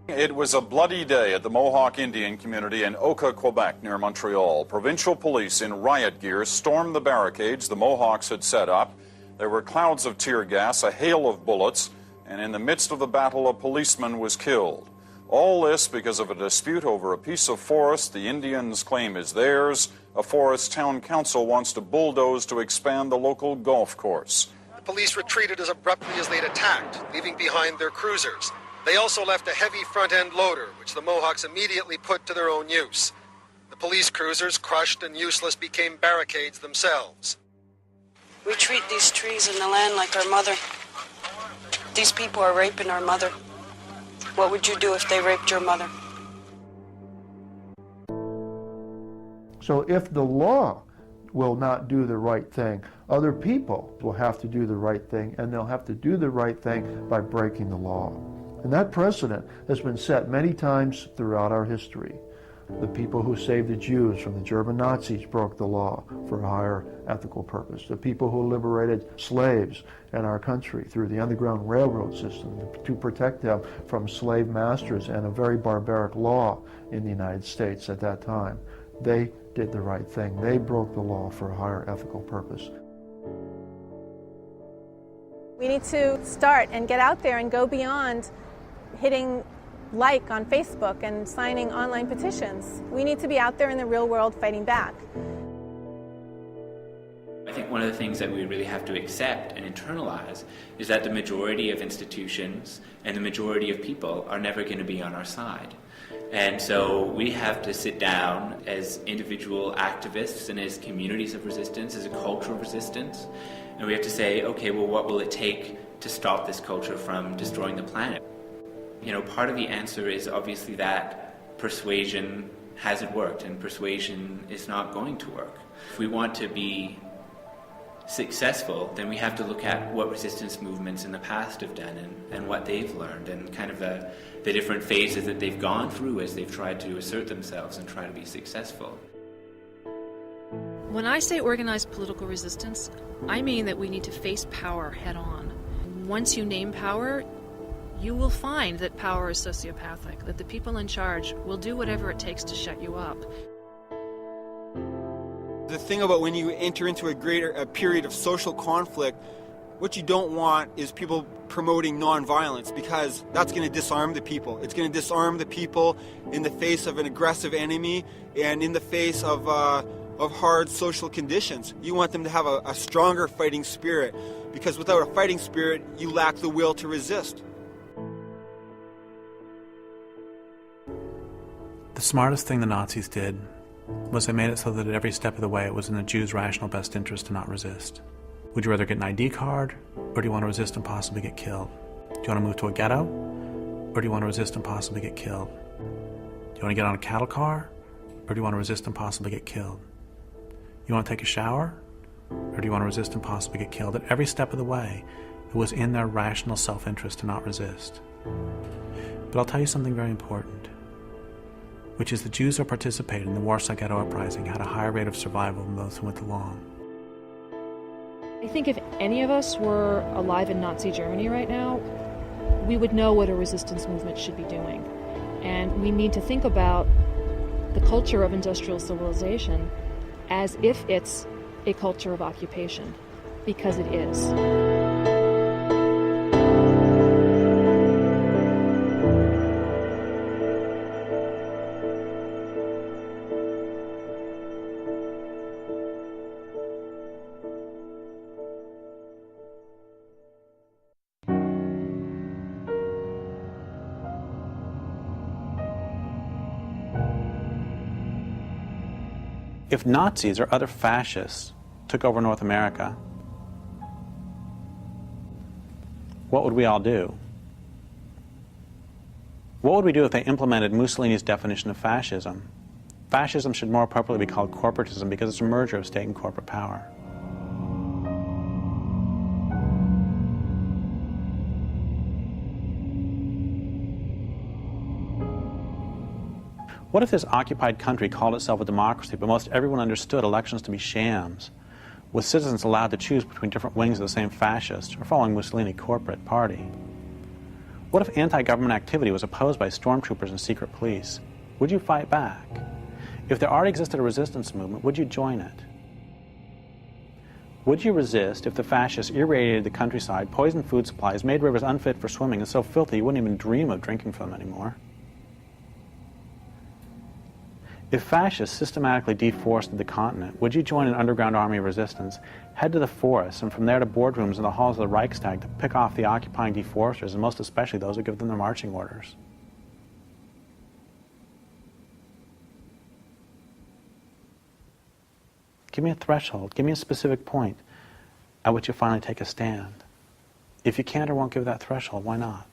It was a bloody day at the Mohawk Indian community in Oka, Quebec, near Montreal. Provincial police in riot gear stormed the barricades the Mohawks had set up. There were clouds of tear gas, a hail of bullets, and in the midst of the battle, a policeman was killed. All this because of a dispute over a piece of forest the Indians claim is theirs. A forest town council wants to bulldoze to expand the local golf course. The police retreated as abruptly as they'd attacked, leaving behind their cruisers. They also left a heavy front-end loader, which the Mohawks immediately put to their own use. The police cruisers, crushed and useless, became barricades themselves. We treat these trees and the land like our mother. These people are raping our mother. What would you do if they raped your mother? So if the law will not do the right thing, other people will have to do the right thing, and they'll have to do the right thing by breaking the law. And that precedent has been set many times throughout our history. The people who saved the Jews from the German Nazis broke the law for a higher ethical purpose. The people who liberated slaves in our country through the Underground Railroad system to protect them from slave masters and a very barbaric law in the United States at that time. They did the right thing. They broke the law for a higher ethical purpose. We need to start and get out there and go beyond hitting like on Facebook and signing online petitions. We need to be out there in the real world fighting back. I think one of the things that we really have to accept and internalize is that the majority of institutions and the majority of people are never going to be on our side. And so we have to sit down as individual activists and as communities of resistance, as a culture of resistance, and we have to say, okay, well, what will it take to stop this culture from destroying the planet? You know, part of the answer is obviously that persuasion hasn't worked and persuasion is not going to work. If we want to be successful, then we have to look at what resistance movements in the past have done and what they've learned and kind of the different phases that they've gone through as they've tried to assert themselves and try to be successful. When I say organized political resistance, I mean that we need to face power head on. Once you name power, you will find that power is sociopathic, that the people in charge will do whatever it takes to shut you up. The thing about when you enter into a period of social conflict, what you don't want is people promoting nonviolence, because that's going to disarm the people. It's going to disarm the people in the face of an aggressive enemy and in the face of hard social conditions. You want them to have a stronger fighting spirit, because without a fighting spirit, you lack the will to resist. The smartest thing the Nazis did was they made it so that at every step of the way it was in the Jews' rational best interest to not resist. Would you rather get an ID card, or do you want to resist and possibly get killed? Do you want to move to a ghetto, or do you want to resist and possibly get killed? Do you want to get on a cattle car, or do you want to resist and possibly get killed? You want to take a shower, or do you want to resist and possibly get killed? At every step of the way, it was in their rational self-interest to not resist. But I'll tell you something very important, which is the Jews who participated in the Warsaw Ghetto Uprising had a higher rate of survival than those who went along. I think if any of us were alive in Nazi Germany right now, we would know what a resistance movement should be doing. And we need to think about the culture of industrial civilization as if it's a culture of occupation, because it is. If Nazis or other fascists took over North America, what would we all do? What would we do if they implemented Mussolini's definition of fascism? Fascism should more appropriately be called corporatism, because it's a merger of state and corporate power. What if this occupied country called itself a democracy, but most everyone understood elections to be shams, with citizens allowed to choose between different wings of the same fascist or following Mussolini corporate party? What if anti-government activity was opposed by stormtroopers and secret police? Would you fight back? If there already existed a resistance movement, would you join it? Would you resist if the fascists irradiated the countryside, poisoned food supplies, made rivers unfit for swimming, and so filthy you wouldn't even dream of drinking from them anymore? If fascists systematically deforested the continent, would you join an underground army of resistance, head to the forests, and from there to boardrooms and the halls of the Reichstag to pick off the occupying deforesters, and most especially those who give them their marching orders? Give me a threshold, give me a specific point at which you finally take a stand. If you can't or won't give that threshold, why not?